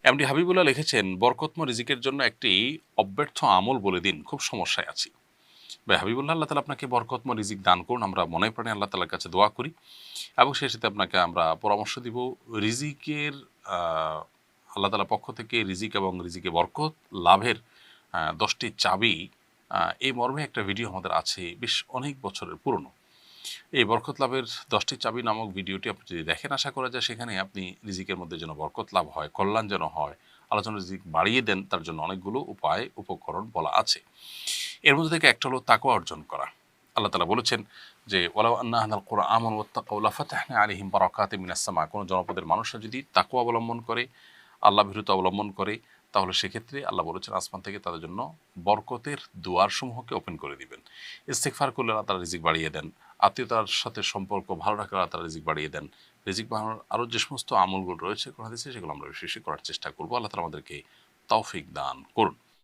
MD Habibullah লিখেছেন, বরকতময় রিজিকের জন্য একটি অব্যর্থ আমল বলে দিন, খুব সমস্যায় আছি। ভাই হাবিবুল্লাহ, আল্লাহ তালা আপনাকে বরকতময় রিজিক দান করুন, আমরা মনে প্রাণে আল্লাহ তালার কাছে দোয়া করি এবং সেই সাথে আপনাকে আমরা পরামর্শ দিব রিজিকের আল্লাহ তালার পক্ষ থেকে রিজিক এবং রিজিকে বরকত লাভের 10টি চাবি, এই মর্মে একটা ভিডিও আমাদের আছে, বেশ অনেক বছরের পুরনো। এই বরকত লাভের 10টি চাবি নামক ভিডিওটি আপনি যদি দেখেন, আশা করা যায় সেখানে আপনি রিজিকের মধ্যে যেন বরকত লাভ হয়, কল্যাণ যেন হয়, আল্লাহ যেন রিজিক বাড়িয়ে দেন, তার জন্য অনেকগুলো উপায় উপকরণ বলা আছে। এর মধ্যে থেকে একটা হলো তাকওয়া অর্জন করা। আল্লাহ তাআলা বলেছেন যে ওয়ালাউ আন্না আহলাল কুরআন আমানু ওয়াত্তাকাউ লাফাতাহনা আলাইহিম বারাকাতিম মিনাস সামা। কোন জনপদের মানুষরা যদি তাকওয়া অবলম্বন করে, আল্লাহ ভীরুতা অবলম্বন করে, তাহলে সেক্ষেত্রে আল্লাহ বলেছেন আসমান থেকে তাদের জন্য বরকতের দুয়ারসমূহকে ওপেন করে দিবেন। ইস্তেগফার করলে আল্লাহ তাআলা রিজিক বাড়িয়ে দেন, আত্মীয়তার সাথে সম্পর্ক ভালো রাখলে আল্লাহ তাআলা রিজিক বাড়িয়ে দেন। রিজিক বাড়ানোর আরও যে সমস্ত আমলগুলো রয়েছে কোরআন হাদিসে, সেগুলো আমরা বেশি বেশি করার চেষ্টা করব। আল্লাহ তাআলা আমাদেরকে তৌফিক দান করুন।